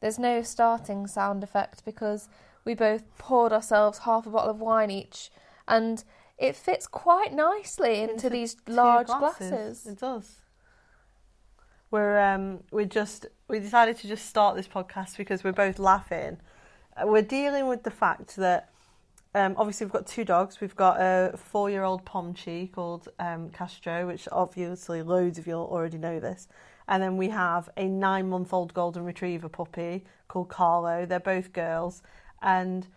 there's no starting sound effect because we both poured ourselves half a bottle of wine each, and it fits quite nicely into these large glasses. It does. We decided to just start this podcast because we're both laughing. We're dealing with the fact that obviously we've got 2 dogs. We've got a 4-year-old Pomchi called Castro, which obviously loads of you already know this. And then we have a 9-month-old golden retriever puppy called Carlo. They're both girls. And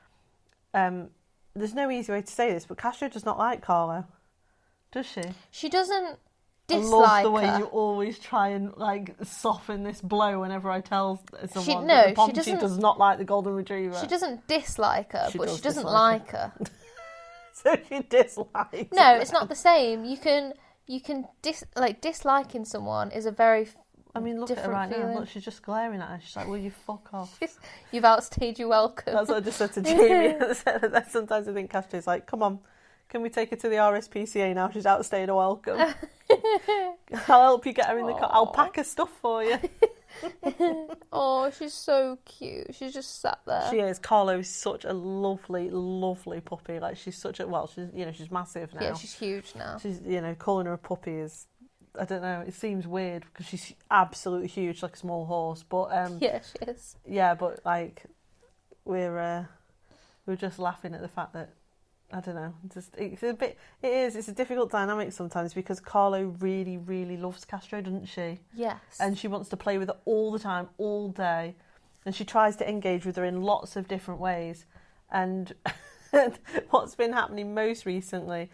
there's no easy way to say this, but Castro does not like Carlo. Does she? She doesn't dislike I love the way her. you always try and like soften this blow whenever I tell someone No, that the Pomchi she does not like the golden retriever. She doesn't dislike her, but she doesn't dislike like her. So she dislikes. No, it's not the same. You can disliking someone is a very I mean, look at her right feeling. now. Look, she's just glaring at her. She's like, "Will you fuck off?" You've outstayed your welcome. That's what I just said to Jamie. Sometimes I think Castro's like, "Come on, can we take her to the RSPCA now? She's outstayed her welcome. I'll help you get her in the car. I'll pack her stuff for you." Oh, she's so cute. She's just sat there. She is. Carlo is such a lovely, lovely puppy. Like she's such a she's massive now. Yeah, she's huge now. She's calling her a puppy is, I don't know. It seems weird because she's absolutely huge, like a small horse. But yeah, she is. Yeah, but like we're just laughing at the fact that I don't know. It's a difficult dynamic sometimes because Carlo really, really loves Castro, doesn't she? Yes. And she wants to play with her all the time, all day, and she tries to engage with her in lots of different ways. And what's been happening most recently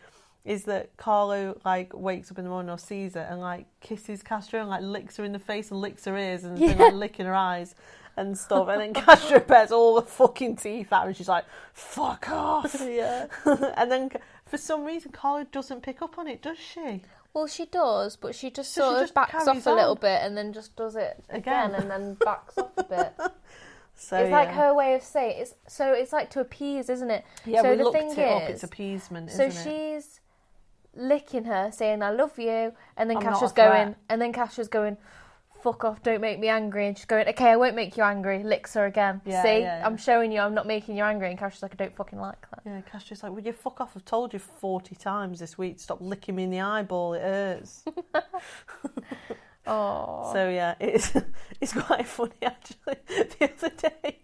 is that Carlo like wakes up in the morning or sees her and like kisses Castro and like licks her in the face and licks her ears and then like licking her eyes and stuff, and then Castro bears all the fucking teeth out and she's like, "Fuck off." Yeah. And then for some reason Carlo doesn't pick up on it, does she? Well, she does, but she just So sort she of just backs off carries a little on. bit and then just does it again and then backs off a bit. So It's like her way of saying it. It's like to appease, isn't it? Yeah, so we the looked thing it up. is, It's appeasement, so isn't it? she's licking her, saying "I love you," and then I'm not Castra's a threat. going, "Fuck off, don't make me angry." And she's going, "Okay, I won't make you angry." Licks her again. Yeah, See, yeah. I'm showing you, I'm not making you angry. And Castra's like, "I don't fucking like that." Yeah, Castro's like, "Would you fuck off? I've told you 40 times this week. Stop licking me in the eyeball. It hurts." Oh. So yeah, it's quite funny actually. The other day,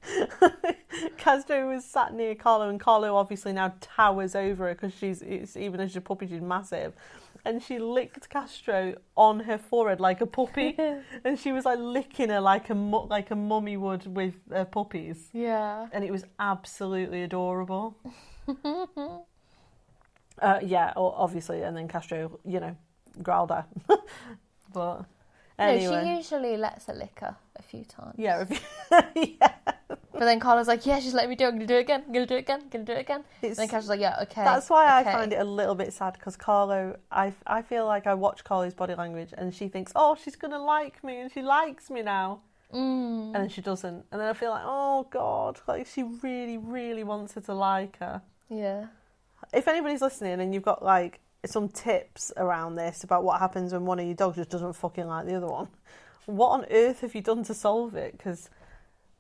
Castro was sat near Carlo, and Carlo obviously now towers over her because even as a puppy, she's massive, and she licked Castro on her forehead like a puppy, and she was like licking her like a mummy would with puppies. Yeah. And it was absolutely adorable. Yeah, obviously, and then Castro, growled at her. But anyway. No, she usually lets her lick her a few times. Yeah, yeah. But then Carla's like, "Yeah, she's letting me do it. I'm going to do it again. I'm going to do it again. I'm going to do it again." And then Castra's like, "Yeah, okay." That's why okay. I find it a little bit sad because Carlo, I feel like I watch Carlo's body language and she thinks, "Oh, she's going to like me," and she likes me now. And then she doesn't. And then I feel like, oh God, like she really, really wants her to like her. Yeah. If anybody's listening and you've got like some tips around this about what happens when one of your dogs just doesn't fucking like the other one, what on earth have you done to solve it? Because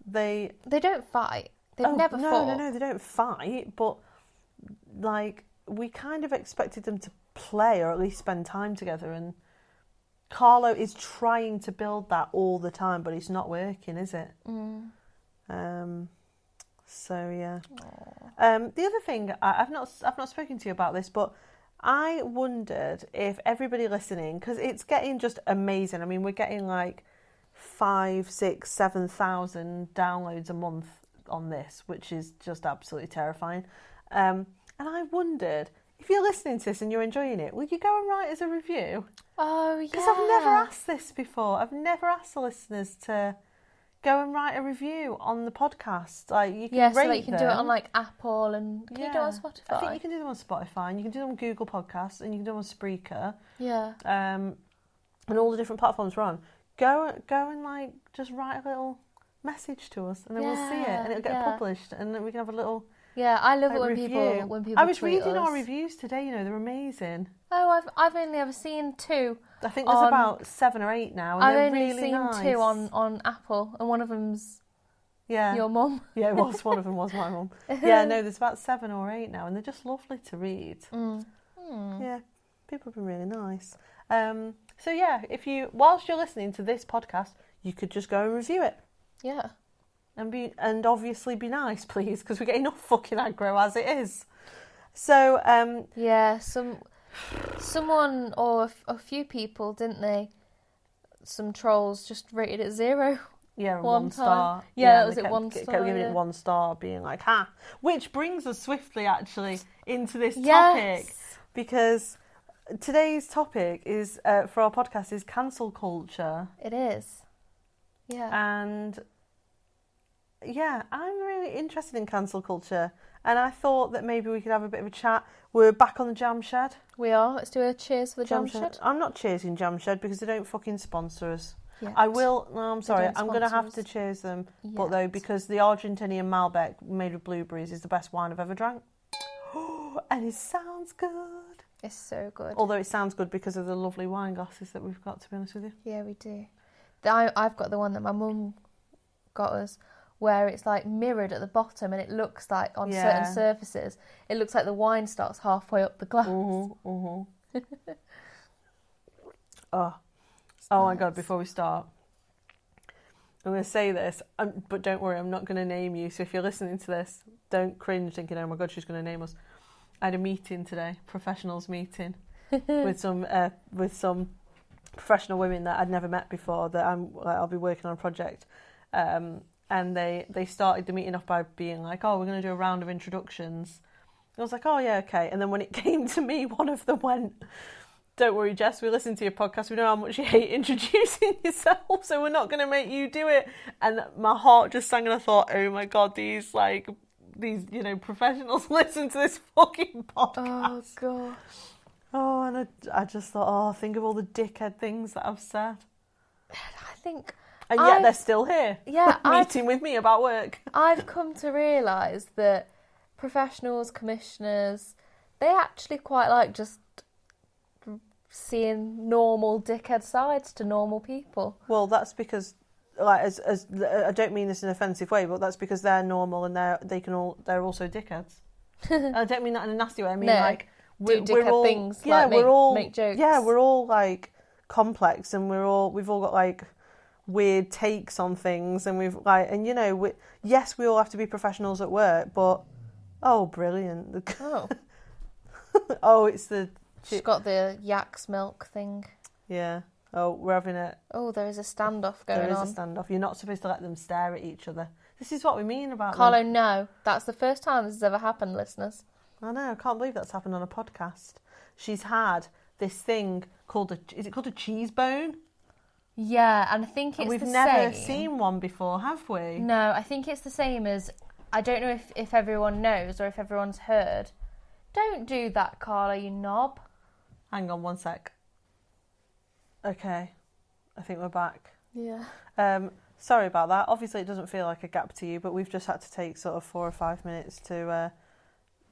they don't fight. They've never fought. No, they don't fight. But like we kind of expected them to play or at least spend time together, and Carlo is trying to build that all the time, but it's not working, is it? So yeah. The other thing, I've not spoken to you about this, but I wondered if everybody listening, because it's getting just amazing. I mean, we're getting like 5, 6, 7,000 downloads a month on this, which is just absolutely terrifying. And I wondered, if you're listening to this and you're enjoying it, will you go and write us a review? Oh, yeah. Because I've never asked this before. I've never asked the listeners to go and write a review on the podcast. Like you can rate so you can do it on like Apple and can you do it on Spotify? I think you can do them on Spotify and you can do them on Google Podcasts and you can do them on Spreaker. Yeah. And all the different platforms we're on. Go and like just write a little message to us and then we'll see it and it'll get published and then we can have a little I love it when review. people I was tweet reading us. our reviews today, they're amazing. Oh, I've only ever seen 2. I think there's about 7 or 8 now and I've they're only really seen nice. 2 on Apple and one of them's Yeah. Your mum? Yeah, it was. One of them was my mum. Yeah, no, there's about 7 or 8 now, and they're just lovely to read. Yeah, people have been really nice. So yeah, whilst you're listening to this podcast, you could just go and review it. Yeah. And obviously be nice, please, because we get enough fucking aggro as it is. So, yeah, someone or a few people, didn't they? Some trolls just rated it 0. Yeah, one star. Yeah, that was it, 1 star. Kept giving it 1 star, being like, ha. Which brings us swiftly, actually, into this topic. Yes. Because today's topic is, for our podcast, is cancel culture. It is. Yeah. And, yeah, I'm really interested in cancel culture. And I thought that maybe we could have a bit of a chat. We're back on the Jam Shed. We are. Let's do a cheers for the Jam Shed. I'm not cheersing Jam Shed because they don't fucking sponsor us. Yet. I will. No, I'm sorry. I'm going to have us. to cheers them. Yet. But though, because the Argentinian Malbec made with blueberries is the best wine I've ever drank. And it sounds good. It's so good. Although it sounds good because of the lovely wine glasses that we've got, to be honest with you. Yeah, we do. I've got the one that my mum got us, where it's like mirrored at the bottom, and it looks like on certain surfaces, it looks like the wine starts halfway up the glass. Oh my God, before we start, I'm going to say this, but don't worry, I'm not going to name you. So if you're listening to this, don't cringe thinking, oh my God, she's going to name us. I had a meeting today, professionals meeting, with some professional women that I'd never met before that I'll be working on a project. And they started the meeting off by being like, oh, we're going to do a round of introductions. And I was like, oh yeah, okay. And then when it came to me, one of them went, don't worry, Jess, we listen to your podcast. We know how much you hate introducing yourself, so we're not going to make you do it. And my heart just sank, and I thought, oh my God, these professionals listen to this fucking podcast. Oh, God. Oh, and I just thought, oh, think of all the dickhead things that I've said. I think... And yet they're still here. Yeah. Meeting with me about work. I've come to realise that professionals, commissioners, they actually quite like just seeing normal dickhead sides to normal people. Well, that's because, like, as I don't mean this in an offensive way, but that's because they're normal and they're also dickheads. I don't mean that in a nasty way. I mean, like, we're all things. Yeah, like make jokes. Yeah, we're all like complex, and we've all got like weird takes on things, and we all have to be professionals at work, but brilliant. Oh, it's the. She's got the yak's milk thing. Yeah. Oh, we're having it. Oh, there is a standoff going on. There is a standoff. You're not supposed to let them stare at each other. This is what we mean about Carlo, no. That's the first time this has ever happened, listeners. I know. I can't believe that's happened on a podcast. She's had this thing called is it called a cheese bone? Yeah, and I think it's We've never seen one before, have we? No, I think it's the same as... I don't know if everyone knows or if everyone's heard. Don't do that, Carla, you knob. Hang on 1 sec. Okay. I think we're back. Yeah. Sorry about that. Obviously, it doesn't feel like a gap to you, but we've just had to take sort of 4 or 5 minutes to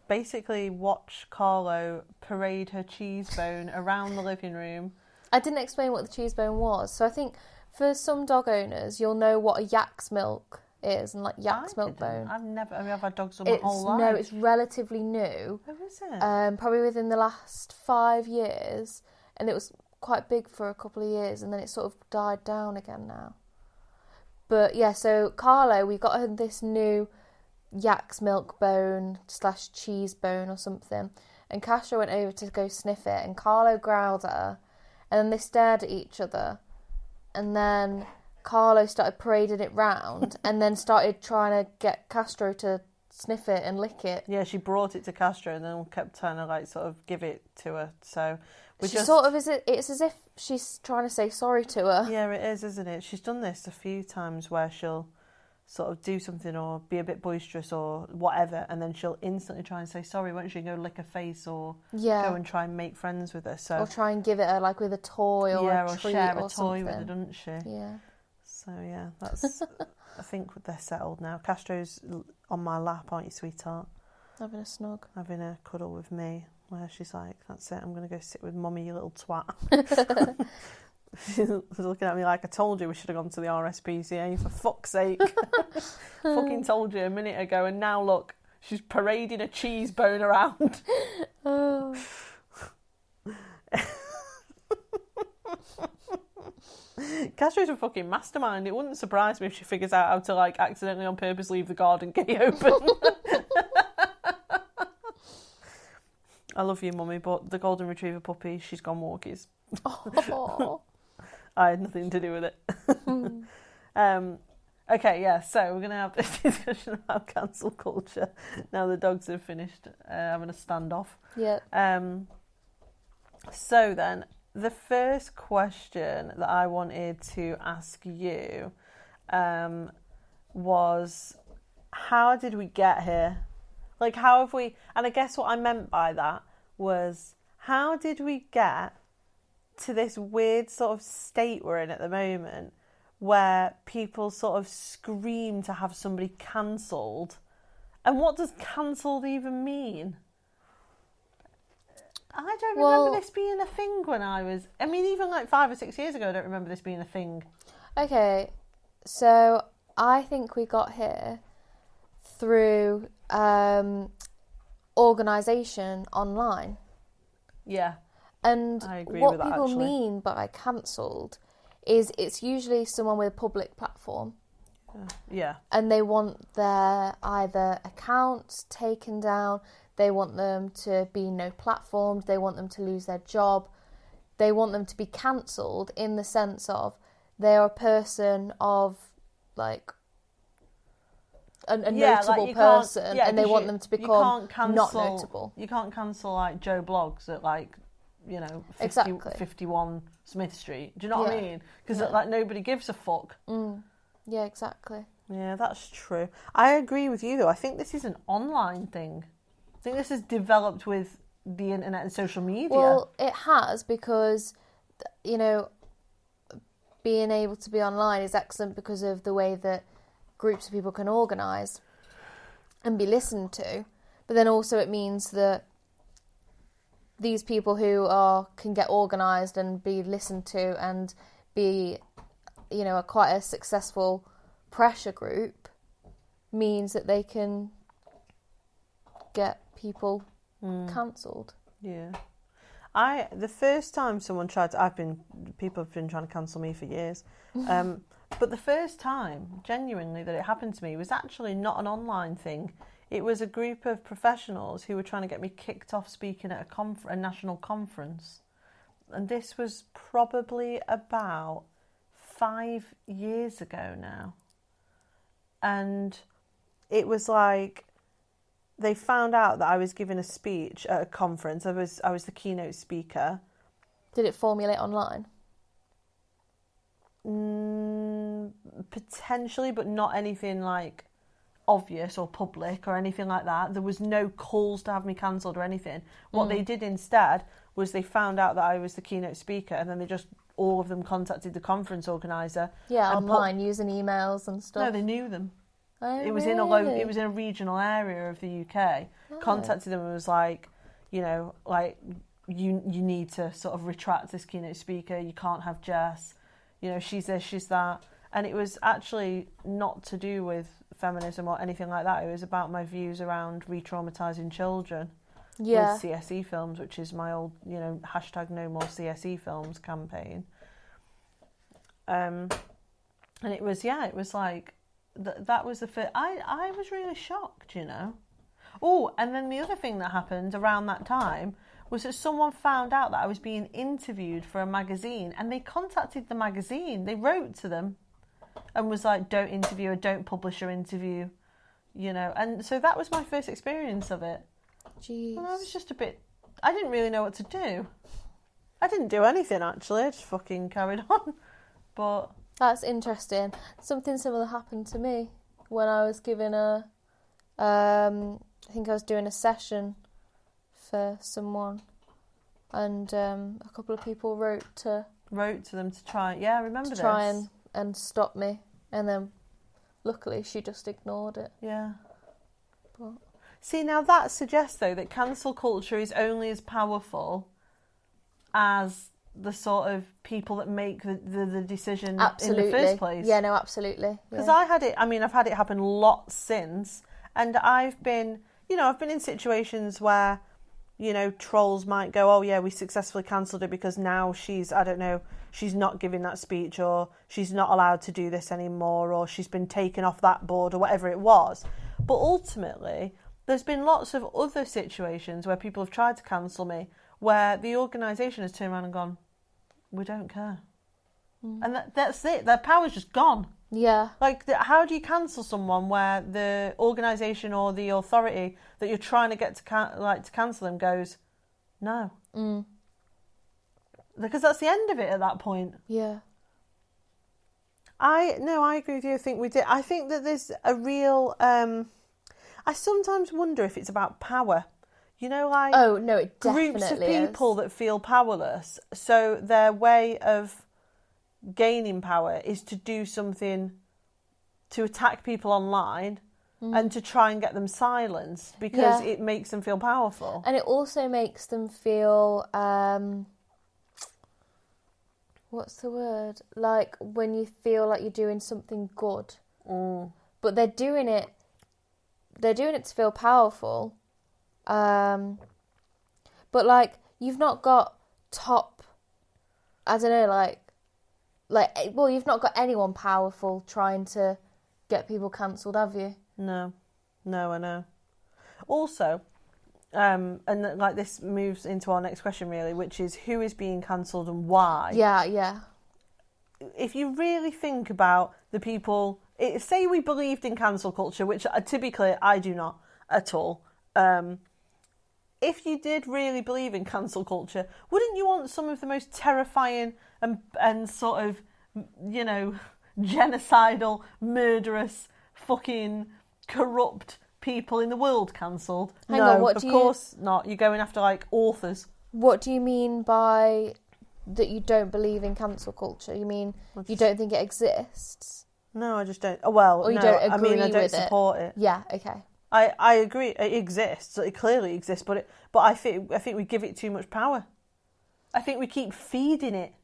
basically watch Carlo parade her cheese bone around the living room. I didn't explain what the cheese bone was. So I think for some dog owners, you'll know what a yak's milk is, and like yak's milk bone. I've had dogs all my whole life. No, it's relatively new. Oh, is it? Probably within the last 5 years, and it was quite big for a couple of years, and then it sort of died down again now. But yeah, so Carlo, we got her this new yak's milk bone / cheese bone or something, and Castro went over to go sniff it, and Carlo growled at her, and then they stared at each other, and then Carlo started parading it round and then started trying to get Castro to sniff it and lick it. Yeah, she brought it to Castro and then kept trying to like sort of give it to her. So it's as if she's trying to say sorry to her. Yeah, it is, isn't it? She's done this a few times where she'll sort of do something or be a bit boisterous or whatever, and then she'll instantly try and say sorry, won't she? Go lick her face or go and try and make friends with her. So or try and give it her like with a toy or a treat share a or toy something with her, doesn't she? Yeah. So yeah, that's. I think they're settled now. Castro's on my lap, aren't you, sweetheart? Having a snug. Having a cuddle with me, where she's like, "That's it. I'm going to go sit with Mummy, you little twat." She's looking at me like, I told you we should have gone to the RSPCA, for fuck's sake. Fucking told you a minute ago, and now look, she's parading a cheese bone around. Oh. Castrio's a fucking mastermind. It wouldn't surprise me if she figures out how to, like, accidentally on purpose leave the garden gate open. I love you, Mummy, but the golden retriever puppy, she's gone walkies. Oh. I had nothing to do with it. Okay, yeah, so we're going to have this discussion about cancel culture now the dogs have finished having a standoff. Yeah. So then, the first question that I wanted to ask you was, how did we get here? Like, how have we... And I guess what I meant by that was, how did we get to this weird sort of state we're in at the moment where people sort of scream to have somebody cancelled? And what does cancelled even mean? I don't remember this being a thing when I was... I mean, even like 5 or 6 years ago, I don't remember this being a thing. Okay, so I think we got here through organisation online. Yeah. And I agree what with that, people actually. mean by cancelled is it's usually someone with a public platform. Yeah. And they want their either accounts taken down, they want them to be no platformed, they want them to lose their job, they want them to be cancelled in the sense of they are a person of, like, a notable person, and they want them to become not notable. You can't cancel, like, Joe Blogs at, like, you know, 51 Smith Street. Do you know what I mean? Because, like, nobody gives a fuck. Yeah, exactly. Yeah, that's true. I agree with you, though. I think this is an online thing. I think this is developed with the internet and social media. Well, it has, because, you know, being able to be online is excellent because of the way that groups of people can organise and be listened to. But then also it means that these people who can get organised and be listened to and be, you know, quite a successful pressure group means that they can get people cancelled. Yeah. The first time someone tried to... people have been trying to cancel me for years. But the first time, genuinely, that it happened to me was actually not an online thing. It was a group of professionals who were trying to get me kicked off speaking at a national conference. And this was probably about 5 years ago now. And it was like, they found out that I was giving a speech at a conference. I was the keynote speaker. Did it formulate online? Potentially, but not anything like obvious or public or anything like that. There was no calls to have me cancelled or anything. What they did instead was they found out that I was the keynote speaker, and then all of them contacted the conference organizer. Yeah, online, using emails and stuff. No, they knew them. Oh, it was really? It was in a regional area of the UK. Contacted them and was like, you know, like, you need to sort of retract this keynote speaker. You can't have Jess. You know, she's this, she's that. And it was actually not to do with feminism or anything like that. It was about my views around re-traumatising children with CSE films, which is my old, you know, #No More CSE Films campaign. And it was like, that was the first... I was really shocked, you know. Oh, and then the other thing that happened around that time was that someone found out that I was being interviewed for a magazine, and they contacted the magazine. They wrote to them and was like, don't interview her, don't publish her interview, you know. And so that was my first experience of it. Jeez. And I was just a bit... I didn't really know what to do. I didn't do anything, actually. I just fucking carried on. But... That's interesting. Something similar happened to me when I was giving I think I was doing a session for someone, and a couple of people wrote to them to try. Yeah, I remember this. Try and stop me, and then luckily she just ignored it. Yeah. But... See, now that suggests though that cancel culture is only as powerful as the sort of people that make the decision Absolutely. in the first place. Yeah, no, absolutely. Because yeah. I've had it happen lots since, and I've been in situations where, trolls might go, oh yeah, we successfully cancelled it because now she's not giving that speech, or she's not allowed to do this anymore, or she's been taken off that board, or whatever it was. But ultimately, there's been lots of other situations where people have tried to cancel me, where the organisation has turned around and gone, we don't care. And that's it. Their power's just gone. Yeah. Like, how do you cancel someone where the organisation or the authority that you're trying to get to cancel them goes, no? Because that's the end of it at that point. Yeah. I agree with you. I think we did. I think that there's a real. I sometimes wonder if it's about power. Oh no, it definitely groups of people that feel powerless. So their way of gaining power is to do something to attack people online and to try and get them silenced because it makes them feel powerful. And it also makes them feel what's the word? Like when you feel like you're doing something good. But they're doing it to feel powerful. But like you've not got you've not got anyone powerful trying to get people cancelled, have you? No, I know. Also, and like this moves into our next question really, which is who is being cancelled and why? Yeah. If you really think about the people, say we believed in cancel culture, which to be clear, I do not at all. If you did really believe in cancel culture, wouldn't you want some of the most terrifying and sort of, genocidal, murderous, fucking corrupt people in the world cancelled? Hang on, what of course not. You're going after like authors. What do you mean by that you don't believe in cancel culture? You mean you don't think it exists? No, I just don't. Well, or you no, don't agree I mean, I don't with support it. Yeah, okay. I agree. It exists. It clearly exists, but I think we give it too much power. I think we keep feeding it.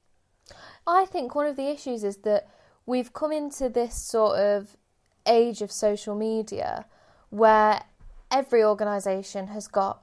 I think one of the issues is that we've come into this sort of age of social media where every organisation has got,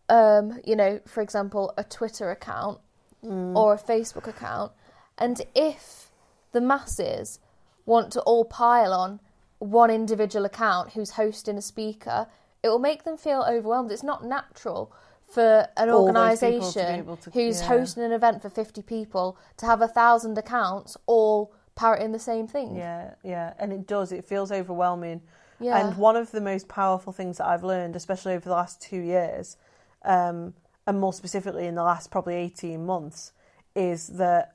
for example, a Twitter account or a Facebook account. And if the masses want to all pile on one individual account who's hosting a speaker, it will make them feel overwhelmed. It's not natural for an organisation who's hosting an event for 50 people to have 1,000 accounts all parroting the same thing. Yeah, and it does. It feels overwhelming. Yeah. And one of the most powerful things that I've learned, especially over the last 2 years, and more specifically in the last probably 18 months, is that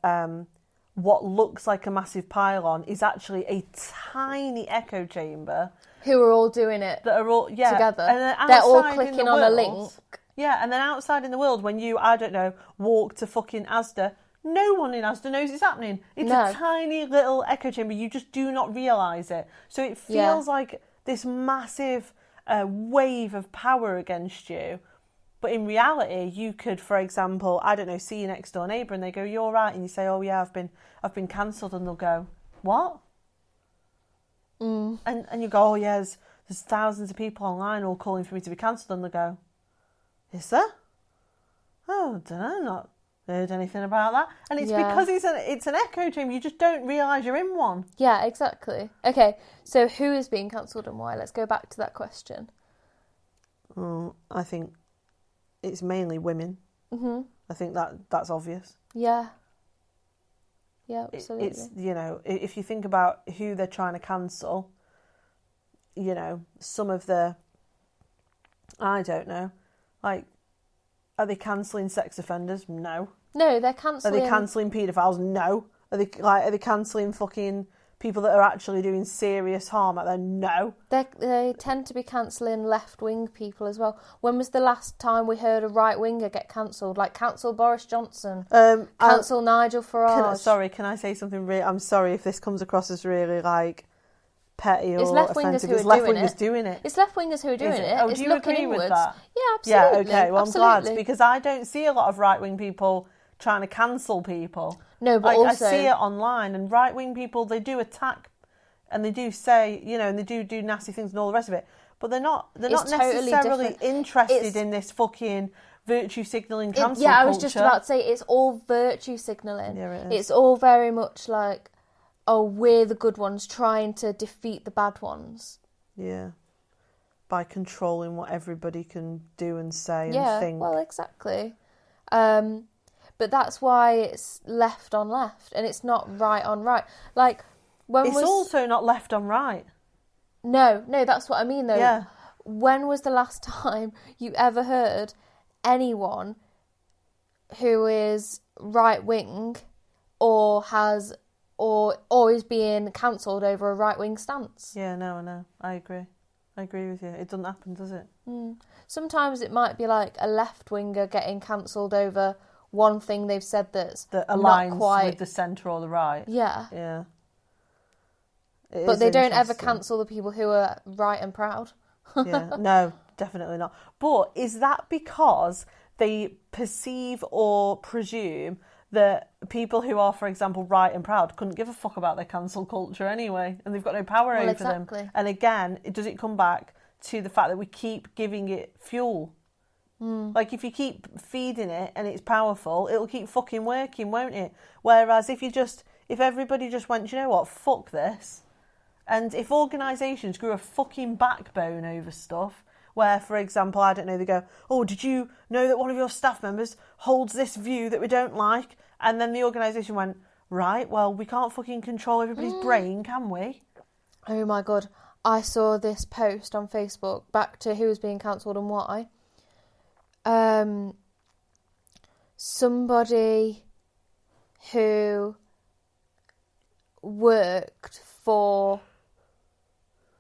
what looks like a massive pylon is actually a tiny echo chamber. Who are all doing it that are all together. And they're all clicking on a link. Yeah, and then outside in the world, when you, I don't know, walk to fucking Asda, no one in Asda knows it's happening. It's a tiny little echo chamber. You just do not realise it. So it feels like this massive wave of power against you. But in reality, you could, for example, I don't know, see your next door neighbour and they go, "You're right," and you say, "Oh yeah, I've been cancelled," and they'll go, "What?" And you go, "Oh yeah, there's thousands of people online all calling for me to be cancelled," and they'll go, "Is there? Oh, I don't know, not heard anything about that." And it's because it's an echo chamber. You just don't realise you're in one. Yeah, exactly. Okay, so who is being cancelled and why? Let's go back to that question. I think it's mainly women. Mm-hmm. I think that's obvious. Yeah, absolutely. It's, if you think about who they're trying to cancel, some of the, I don't know, like, are they cancelling sex offenders? No. No, they're cancelling. Are they cancelling paedophiles? No. Are they cancelling fucking people that are actually doing serious harm out there? No. They tend to be cancelling left-wing people as well. When was the last time we heard a right-winger get cancelled? Like, cancel Boris Johnson, cancel Nigel Farage. Can I say something really... I'm sorry if this comes across as really, like, petty or offensive. It's left-wingers doing it. It's left-wingers who are doing it. Oh, do you agree with that? Yeah, absolutely. Yeah, okay, well, I'm glad, because I don't see a lot of right-wing people trying to cancel people. No, but like, also... I see it online, and right-wing people, they do attack, and they do say, you know, and they do nasty things and all the rest of it. But they're not totally necessarily interested in this fucking virtue signalling cancel culture. I was just about to say, it's all virtue signalling. Yeah, it is. It's all very much like, oh, we're the good ones trying to defeat the bad ones. Yeah. By controlling what everybody can do and say and think. Yeah, well, exactly. But that's why it's left on left, and it's not right on right. Like, it's also not left on right. No, that's what I mean, though. Yeah. When was the last time you ever heard anyone who is right-wing or is being cancelled over a right-wing stance? Yeah, no, I know. I agree with you. It doesn't happen, does it? Sometimes it might be like a left-winger getting cancelled over one thing they've said that aligns not quite with the centre or the right. Yeah. Yeah. But they don't ever cancel the people who are right and proud. Yeah, no, definitely not. But is that because they perceive or presume that people who are, for example, right and proud couldn't give a fuck about their cancel culture anyway, and they've got no power over them? And again, does it come back to the fact that we keep giving it fuel? Like, if you keep feeding it and it's powerful, it'll keep fucking working, won't it? Whereas if everybody just went, you know what, fuck this. And if organisations grew a fucking backbone over stuff, where, for example, I don't know, they go, oh, did you know that one of your staff members holds this view that we don't like? And then the organisation went, right, well, we can't fucking control everybody's brain, can we? Oh my God. I saw this post on Facebook, back to who was being cancelled and why. Somebody who worked for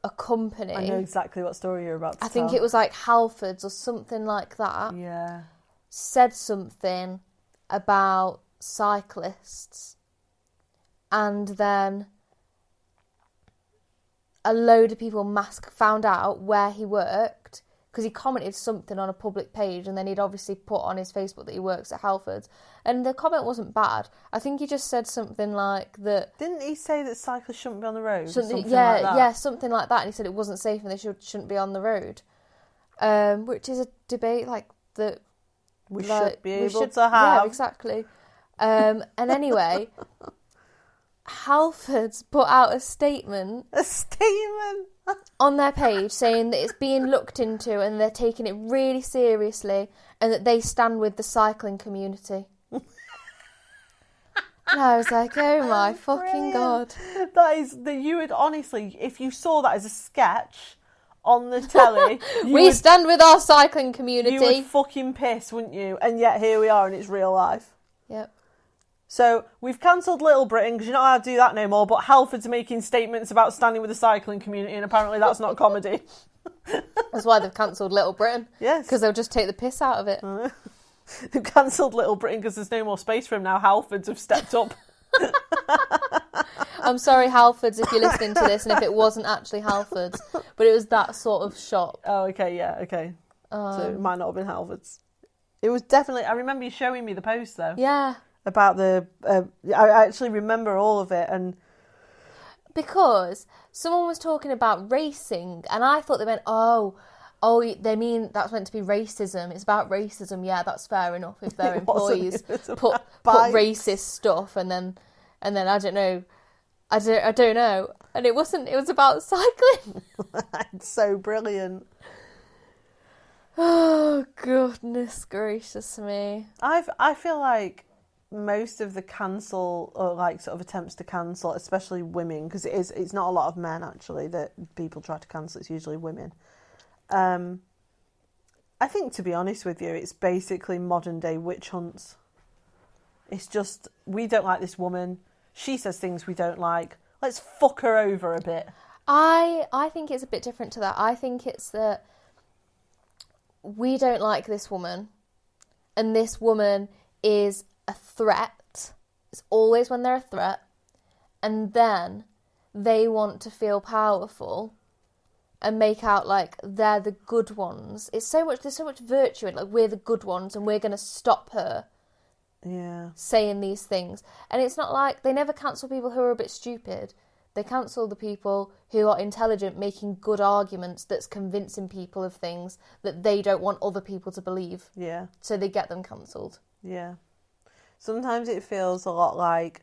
a company. I know exactly what story you're about to tell. I think it was like Halfords or something like that. Yeah. Said something about cyclists, and then a load of people found out where he worked, because he commented something on a public page, and then he'd obviously put on his Facebook that he works at Halfords. And the comment wasn't bad. I think he just said something like that... Didn't he say that cyclists shouldn't be on the road? Something like that? Yeah, something like that. And he said it wasn't safe and they shouldn't be on the road. Which is a debate that... We should be able to have. Yeah, exactly. And anyway... Halfords put out a statement on their page saying that it's being looked into and they're taking it really seriously and that they stand with the cycling community. And I was like, oh my fucking God. You would honestly, if you saw that as a sketch on the telly... we stand with our cycling community. You would fucking piss, wouldn't you? And yet here we are and it's real life. Yep. So, we've cancelled Little Britain because you're not allowed to do that no more, but Halfords are making statements about standing with the cycling community, and apparently that's not comedy. That's why they've cancelled Little Britain. Yes. Because they'll just take the piss out of it. They've cancelled Little Britain because there's no more space for him now. Halfords have stepped up. I'm sorry, Halfords, if you're listening to this, and if it wasn't actually Halfords, but it was that sort of shop. Oh, okay, yeah, okay. So it might not have been Halfords. It was definitely... I remember you showing me the post, though. Yeah. About the... I actually remember all of it, and... Because someone was talking about racing, and I thought they meant, oh, they mean that's meant to be racism. It's about racism. Yeah, that's fair enough if their employees put racist stuff, and then I don't know, I don't know, and it wasn't. It was about cycling. It's so brilliant. Oh goodness gracious me! I feel like most of the cancel, or like sort of attempts to cancel, especially women, because it's not a lot of men actually that people try to cancel. It's usually women. I think, to be honest with you, it's basically modern day witch hunts. It's just, we don't like this woman. She says things we don't like. Let's fuck her over a bit. I think it's a bit different to that. I think it's that we don't like this woman, and this woman is a threat. It's always when they're a threat, and then they want to feel powerful and make out like they're the good ones. There's so much virtue in, like, we're the good ones and we're going to stop her. saying these things. And it's not like they never cancel people who are a bit stupid. They cancel the people who are intelligent, making good arguments that's convincing people of things that they don't want other people to believe. Yeah. So they get them cancelled. Yeah. Sometimes it feels a lot like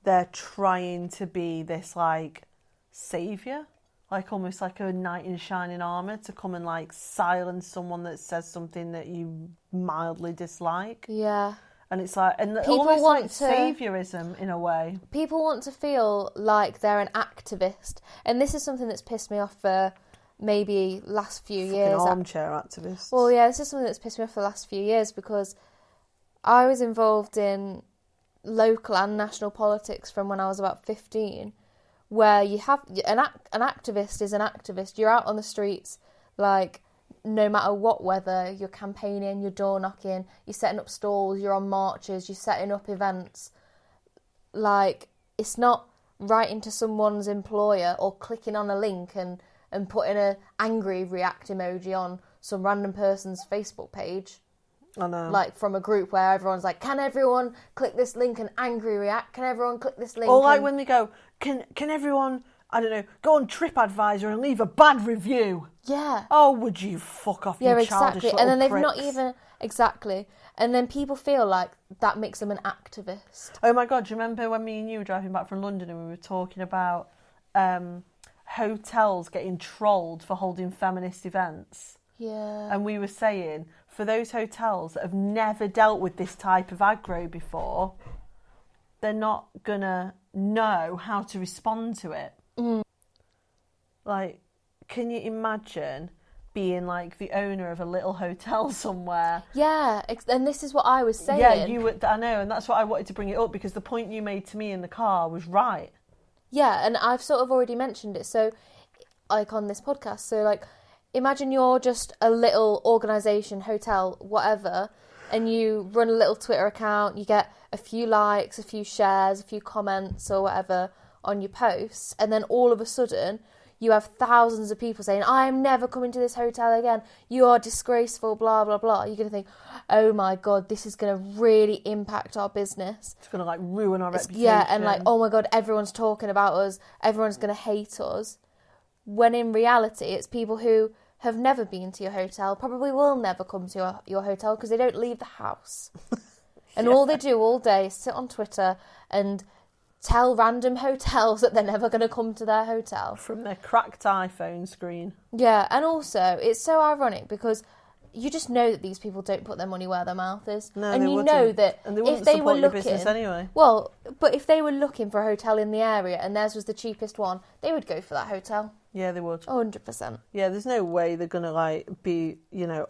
they're trying to be this, like, saviour. Like, almost like a knight in shining armour to come and, like, silence someone that says something that you mildly dislike. Yeah. And it's like, and people almost want like to, saviorism in a way. People want to feel like they're an activist. And this is something that's pissed me off for maybe last few years. Armchair activists. Well, yeah, this is something that's pissed me off for the last few years because I was involved in local and national politics from when I was about 15, where you have an activist is an activist. You're out on the streets, like, no matter what weather, you're campaigning, you're door knocking, you're setting up stalls, you're on marches, you're setting up events. Like, it's not writing to someone's employer or clicking on a link and putting an angry react emoji on some random person's Facebook page. I know. Like, from a group where everyone's like, can everyone click this link and angry react? Can everyone click this link? Or like when they go, can everyone, I don't know, go on TripAdvisor and leave a bad review? Yeah. Oh, would you fuck off, you childish little And then they've pricks. not even... Exactly. And then people feel like that makes them an activist. Oh my God, do you remember when me and you were driving back from London and we were talking about hotels getting trolled for holding feminist events? Yeah. And we were saying, for those hotels that have never dealt with this type of aggro before, they're not going to know how to respond to it. Mm. Like, can you imagine being like the owner of a little hotel somewhere? Yeah, and this is what I was saying. Yeah, you would. I know, and that's why I wanted to bring it up, because the point you made to me in the car was right. Yeah, and I've sort of already mentioned it, so, like, on this podcast. So, like, imagine you're just a little organisation, hotel, whatever, and you run a little Twitter account, you get a few likes, a few shares, a few comments or whatever on your posts, and then all of a sudden you have thousands of people saying, I am never coming to this hotel again, you are disgraceful, blah, blah, blah. You're going to think, oh my God, this is going to really impact our business. It's going to, like, ruin our reputation. Yeah, and like, oh my God, everyone's talking about us, everyone's going to hate us. When in reality, it's people who have never been to your hotel, probably will never come to your hotel because they don't leave the house. And all they do all day is sit on Twitter and tell random hotels that they're never going to come to their hotel. From their cracked iPhone screen. Yeah, and also, it's so ironic because you just know that these people don't put their money where their mouth is. No, and they you wouldn't. know that and they wouldn't if they support were your looking... business anyway. Well, but if they were looking for a hotel in the area and theirs was the cheapest one, they would go for that hotel. Yeah, they would. 100%. Yeah, there's no way they're going to, like, be, you know,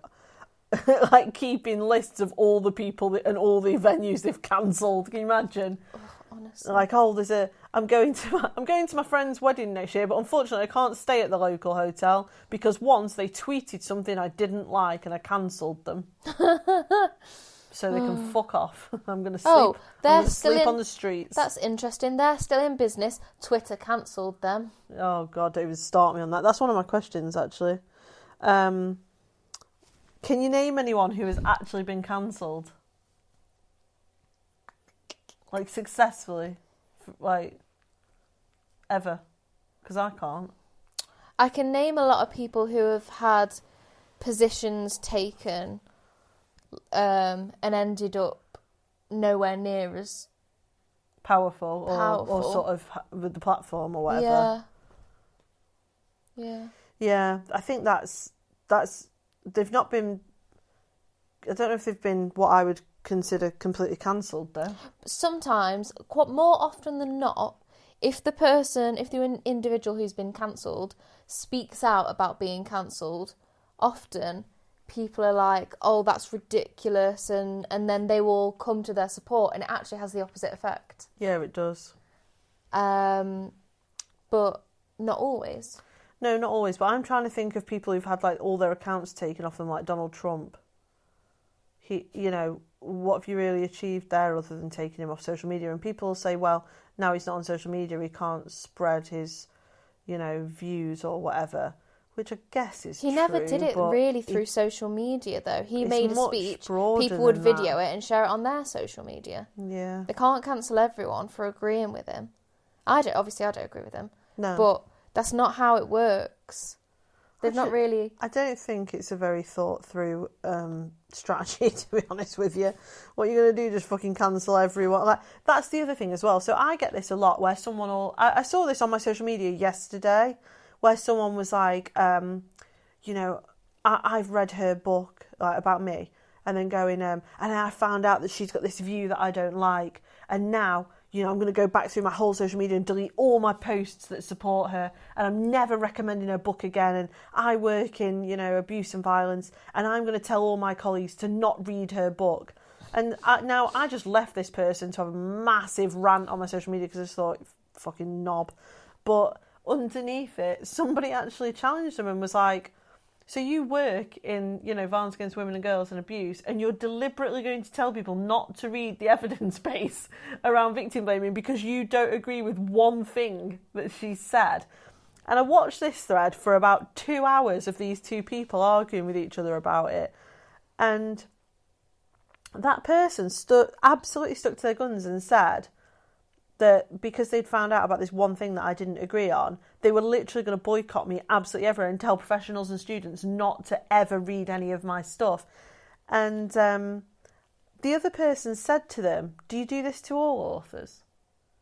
like, keeping lists of all the people and all the venues they've cancelled. Can you imagine? Oh, honestly. Like, oh, I'm going to my friend's wedding next year, but unfortunately I can't stay at the local hotel because once they tweeted something I didn't like and I cancelled them. So they can fuck off. I'm going to sleep. Oh, they're sleep on the streets. That's interesting. They're still in business. Twitter cancelled them. Oh God, David, start me on that. That's one of my questions, actually. Can you name anyone who has actually been cancelled? Like, successfully? Like, ever? Because I can't. I can name a lot of people who have had positions taken and ended up nowhere near as powerful. Or sort of with the platform or whatever. Yeah, I think that's they've not been, I don't know if they've been what I would consider completely cancelled though. Sometimes, quite more often than not, if the individual who's been cancelled speaks out about being cancelled, often people are like, oh, that's ridiculous, and then they will come to their support, and it actually has the opposite effect. Yeah, it does. But not always. No, not always, but I'm trying to think of people who've had, like, all their accounts taken off them, like Donald Trump. What have you really achieved there other than taking him off social media? And people will say, well, now he's not on social media, he can't spread his, views or whatever. which I guess is He true. never did it really through social media, though. He made a speech, people would video it and share it on their social media. Yeah. They can't cancel everyone for agreeing with him. Obviously I don't agree with him. No. But that's not how it works. They've not really... I don't think it's a very thought through strategy, to be honest with you. What you're going to do, just fucking cancel everyone. Like, that's the other thing as well. So I get this a lot where someone will... I saw this on my social media yesterday where someone was like, you know, I've read her book about me, and then going, and I found out that she's got this view that I don't like, and now... you know, I'm going to go back through my whole social media and delete all my posts that support her, and I'm never recommending her book again, and I work in, you know, abuse and violence, and I'm going to tell all my colleagues to not read her book. And now I just left this person to have a massive rant on my social media because I just thought, fucking knob. But underneath it, somebody actually challenged them and was like, so you work in, you know, violence against women and girls and abuse, and you're deliberately going to tell people not to read the evidence base around victim blaming because you don't agree with one thing that she said. And I watched this thread for about 2 hours of these two people arguing with each other about it. And that person absolutely stuck to their guns and said that because they'd found out about this one thing that I didn't agree on, they were literally going to boycott me absolutely everywhere and tell professionals and students not to ever read any of my stuff. And the other person said to them, do you do this to all authors?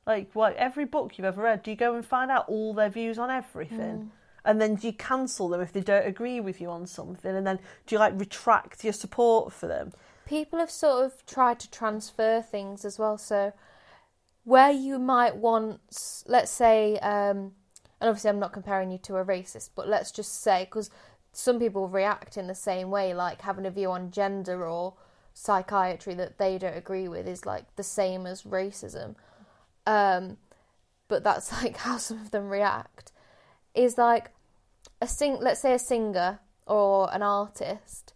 Like, what, every book you've ever read, do you go and find out all their views on everything? And then do you cancel them if they don't agree with you on something? And then do you, like, retract your support for them? People have sort of tried to transfer things as well, so... where you might want, let's say, and obviously I'm not comparing you to a racist, but let's just say, because some people react in the same way, like having a view on gender or psychiatry that they don't agree with is like the same as racism. But that's like how some of them react. Is like, let's say a singer or an artist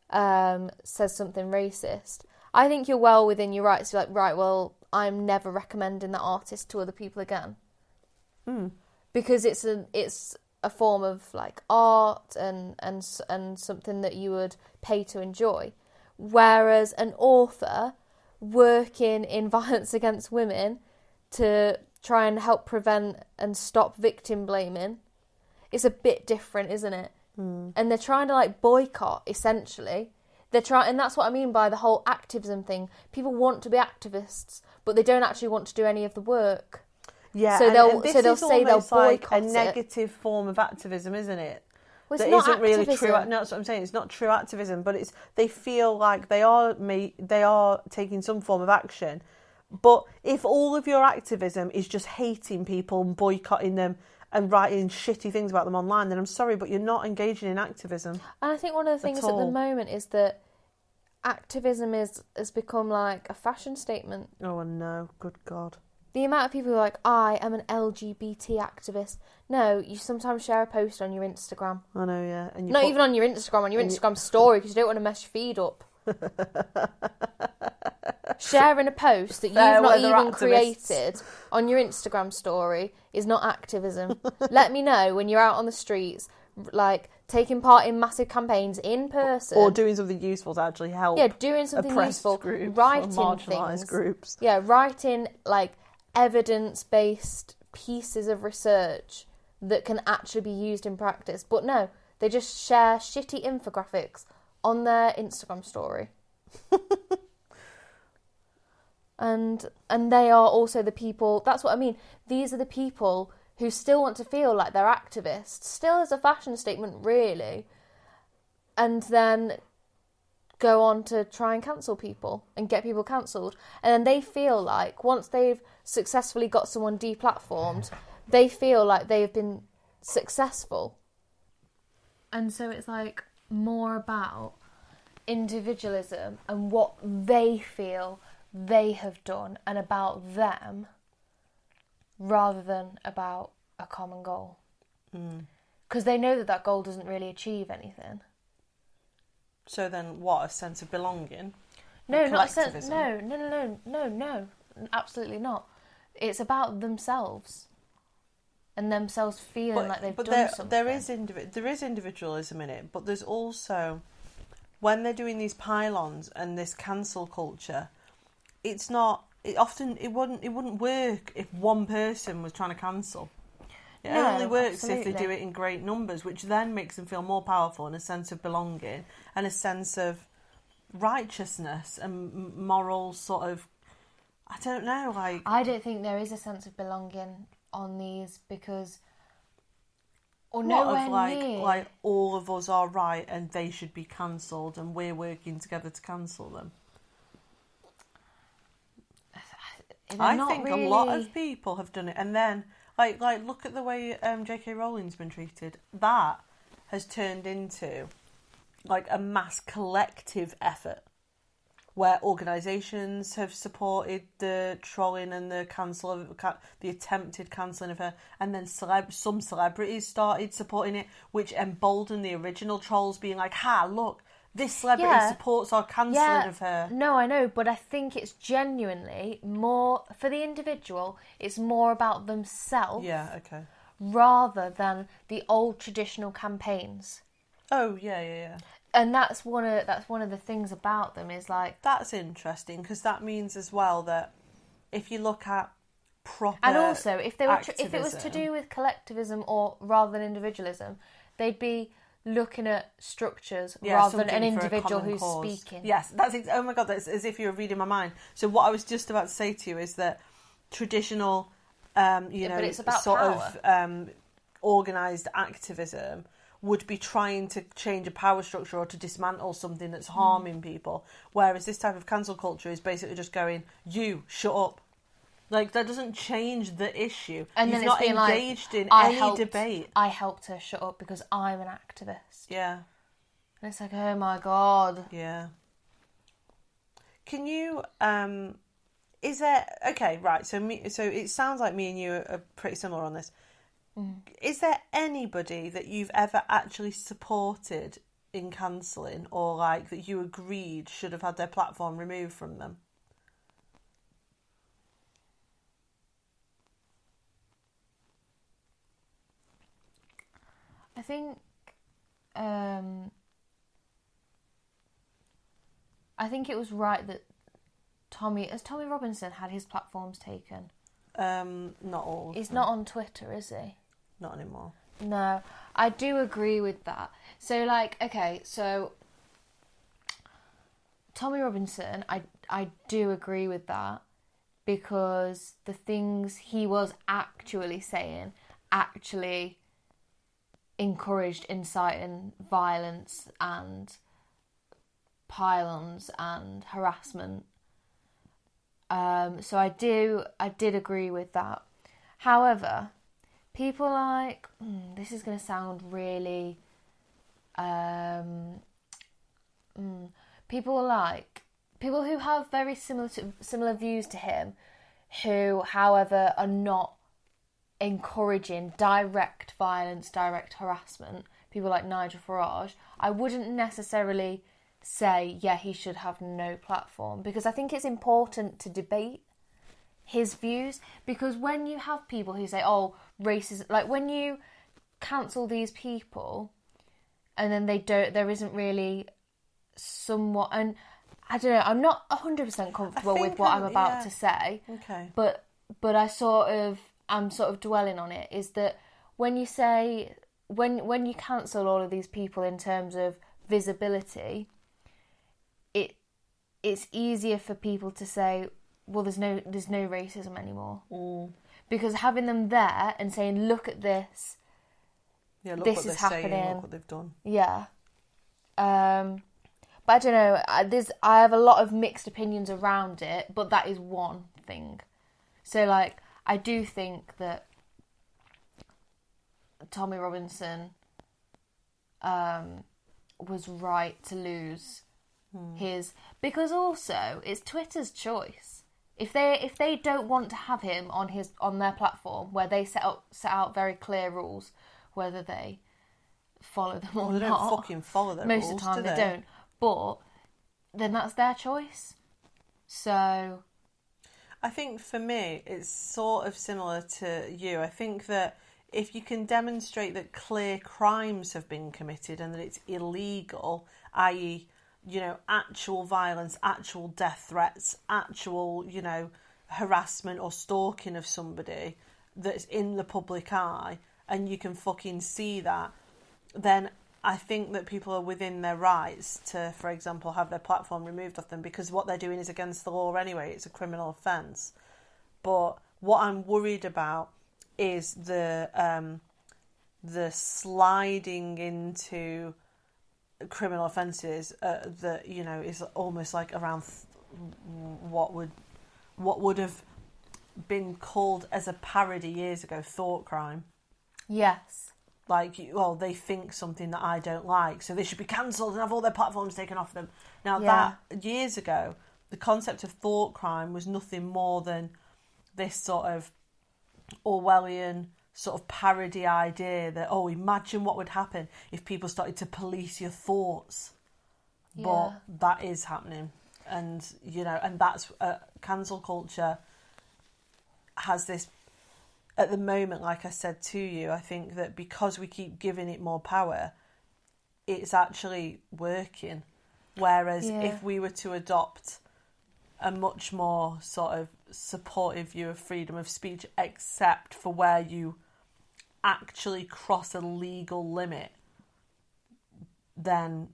says something racist. I think you're well within your rights to be like, right, well, I'm never recommending that artist to other people again. Because it's a form of like art and something that you would pay to enjoy. Whereas an author working in violence against women to try and help prevent and stop victim blaming is a bit different, isn't it? And they're trying to like boycott, essentially. And that's what I mean by the whole activism thing. People want to be activists, but they don't actually want to do any of the work. Yeah, so they'll say they'll boycott like a negative form of activism, isn't it? Well, that isn't activism. Really true. No, that's what I'm saying. It's not true activism, but they feel like they are taking some form of action. But if all of your activism is just hating people and boycotting them and writing shitty things about them online, then I'm sorry, but you're not engaging in activism. And I think one of the things at the moment is that activism has become like a fashion statement. Oh no, good God. The amount of people who are like, I am an LGBT activist. No, you sometimes share a post on your Instagram. I know, yeah. And not even on your Instagram story, because you don't want to mess your feed up. Sharing a post that you've not even created on your Instagram story is not activism. Let me know when you're out on the streets, like taking part in massive campaigns in person, or doing something useful to actually help. Yeah, doing something useful, groups, writing marginalised things, groups. Yeah, writing like evidence-based pieces of research that can actually be used in practice. But no, they just share shitty infographics on their Instagram story. And they are also the people, that's what I mean, these are the people who still want to feel like they're activists, still as a fashion statement really, and then go on to try and cancel people and get people cancelled. And then they feel like once they've successfully got someone deplatformed, they feel like they've been successful. And so it's like more about individualism and what they feel they have done and about them rather than about a common goal. Because they know that goal doesn't really achieve anything. So then what, a sense of belonging? No, not a sense. No, absolutely not. It's about themselves. and themselves feeling like they've done there, something. there is individualism in it, but there's also, when they're doing these pylons and this cancel culture, it's not. It wouldn't work if one person was trying to cancel. It only works if they do it in great numbers, which then makes them feel more powerful and a sense of belonging and a sense of righteousness and moral sort of, I don't know, like... I don't think there is a sense of belonging on these because... Or nowhere near. Like all of us are right and they should be cancelled and we're working together to cancel them. I think a lot of people have done it, and then like look at the way J.K. Rowling's been treated. That has turned into like a mass collective effort where organisations have supported the trolling and the the attempted cancelling of her, and then some celebrities started supporting it, which emboldened the original trolls, being like, "Ha, look, this celebrity supports our cancelling of her." No, I know, but I think it's genuinely more, for the individual, it's more about themselves. Yeah, okay. Rather than the old traditional campaigns. Oh, yeah. And that's one of the things about them is like... That's interesting, because that means as well that if you look at proper And also, if it was to activism... do with collectivism or rather than individualism, they'd be looking at structures rather than an individual who's speaking. Yes, oh my God, that's as if you were reading my mind. So what I was just about to say to you is that traditional, but it's about sort power. of organised activism would be trying to change a power structure or to dismantle something that's harming people, whereas this type of cancel culture is basically just going, you, shut up. Like, that doesn't change the issue. And You've then not engaged in any debate. I helped her shut up because I'm an activist. Yeah. And it's like, oh my God. Yeah. Can you, is there, okay, right, so it sounds like me and you are pretty similar on this. Is there anybody that you've ever actually supported in cancelling, or like that you agreed should have had their platform removed from them? I think it was right that Tommy Robinson had his platforms taken. Not all. He's not on Twitter, is he? Not anymore. No, I do agree with that. So, like, okay, so Tommy Robinson, I do agree with that because the things he was actually saying actually encouraged inciting violence and pylons and harassment. So I did agree with that. However, people like this is going to sound really people who have very similar views to him, who, however, are not encouraging direct violence, direct harassment. People like Nigel Farage, I wouldn't necessarily say, yeah, he should have no platform, because I think it's important to debate his views, because when you have people who say, oh, racism, like when you cancel these people and then there isn't really somewhat, and I don't know, I'm not 100% comfortable with what I'm about to say, okay, but I'm sort of dwelling on it, is that when you say, when you cancel all of these people in terms of visibility, it's easier for people to say, well, there's no racism anymore. Because having them there and saying, look at this, look this what is they're happening. Saying, look what they've done. Yeah. But I don't know, I have a lot of mixed opinions around it, but that is one thing. So, like, I do think that Tommy Robinson was right to lose his, because also it's Twitter's choice. If they don't want to have him on their platform where they set out very clear rules, whether they follow them or they not. Don't fucking follow them. Most of the time they don't. But then that's their choice. So I think for me it's sort of similar to you. I think that if you can demonstrate that clear crimes have been committed and that it's illegal, i.e., actual violence, actual death threats, actual, harassment or stalking of somebody that's in the public eye, and you can fucking see that, then I think that people are within their rights to, for example, have their platform removed off them, because what they're doing is against the law anyway. It's a criminal offence. But what I'm worried about is the sliding into criminal offences that is almost like around what would have been called as a parody years ago, thought crime. Yes. Like, they think something that I don't like, so they should be cancelled and have all their platforms taken off them. Now, that years ago, the concept of thought crime was nothing more than this sort of Orwellian sort of parody idea that, imagine what would happen if people started to police your thoughts. Yeah. But that is happening. And, and that's cancel culture has this. At the moment, like I said to you, I think that because we keep giving it more power, it's actually working. Whereas if we were to adopt a much more sort of supportive view of freedom of speech, except for where you actually cross a legal limit, then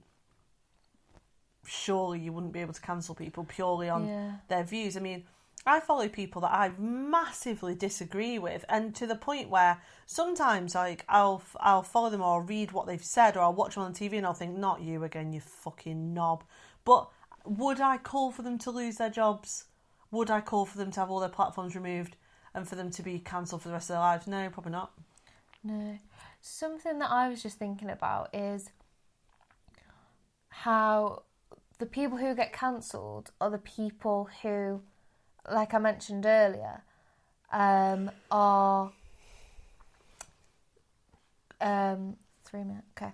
surely you wouldn't be able to cancel people purely on their views. I mean, I follow people that I massively disagree with, and to the point where sometimes, like, I'll follow them, or I'll read what they've said, or I'll watch them on TV and I'll think, not you again, you fucking knob. But would I call for them to lose their jobs? Would I call for them to have all their platforms removed and for them to be cancelled for the rest of their lives? No, probably not. No. Something that I was just thinking about is how the people who get cancelled are the people who, like I mentioned earlier, are 3 minutes. Okay.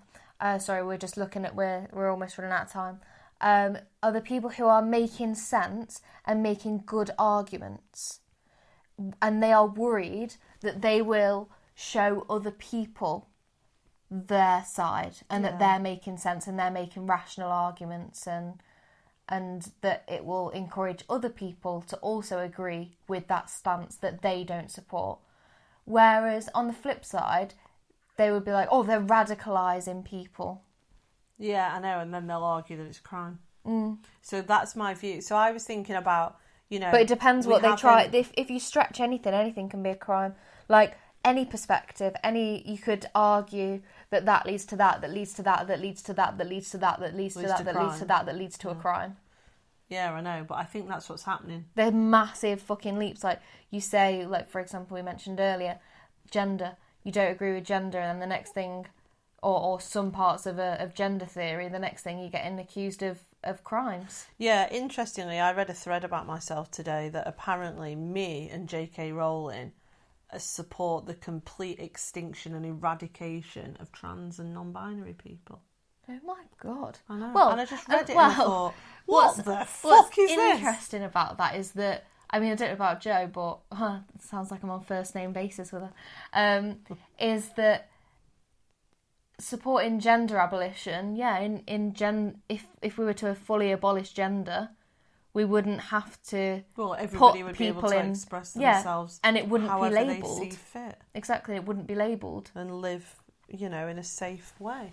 Sorry, we're just looking at we're almost running out of time. Are the people who are making sense and making good arguments, and they are worried that they will show other people their side and that they're making sense and they're making rational arguments, and that it will encourage other people to also agree with that stance that they don't support. Whereas on the flip side, they would be like, they're radicalising people. Yeah, I know, and then they'll argue that it's a crime. So that's my view. So I was thinking about, But it depends what they try. If you stretch anything can be a crime. Like, any perspective, you could argue that leads to that leads to that leads to that leads to that leads to that leads to that leads to a crime. Yeah, I know, but I think that's what's happening. They're massive fucking leaps. Like, you say, like, for example, we mentioned earlier, gender. You don't agree with gender, and the next thing, or some parts of gender theory, the next thing you're getting accused of crimes. Yeah, interestingly, I read a thread about myself today that apparently me and J.K. Rowling support the complete extinction and eradication of trans and non-binary people. Oh my God. I know. Well, and I just read it and I thought, what the fuck is this? What's interesting about that is that, I mean, I don't know about Jo, but it sounds like I'm on first name basis with her, is that supporting gender abolition, if we were to fully abolish gender, we wouldn't have to everybody put would be able people to in, express themselves and it wouldn't be however labelled. they see fit. Exactly, it wouldn't be labelled. And live, in a safe way.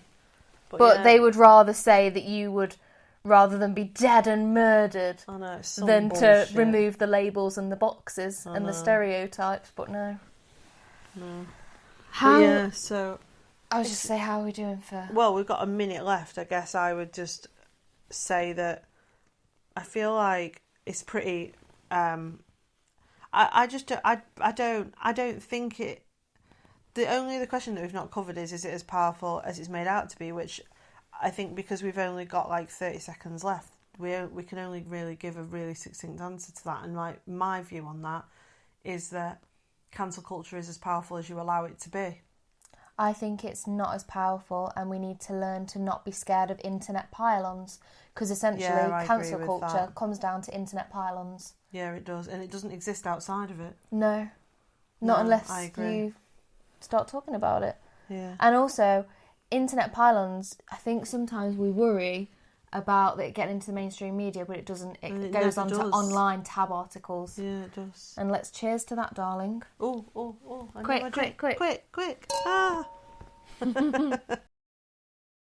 But they would rather say that you would, rather than be dead and murdered, than bullshit. to remove the labels and the boxes and the stereotypes. But no. So I was just say, how are we doing for? Well, we've got a minute left. I guess I would just say that I feel like it's pretty. I don't think it. The only other question that we've not covered is it as powerful as it's made out to be? Which I think, because we've only got like 30 seconds left, we can only really give a really succinct answer to that. And my view on that is that cancel culture is as powerful as you allow it to be. I think it's not as powerful, and we need to learn to not be scared of internet pile-ons, because essentially cancel culture comes down to internet pile-ons. Yeah, it does, and it doesn't exist outside of it. No, not unless you start talking about it. Yeah. And also, internet pylons, I think sometimes we worry about it getting into the mainstream media, but it doesn't. It goes on to online tab articles. Yeah, it does. And let's cheers to that, darling. Oh. Quick. Quick. Ah!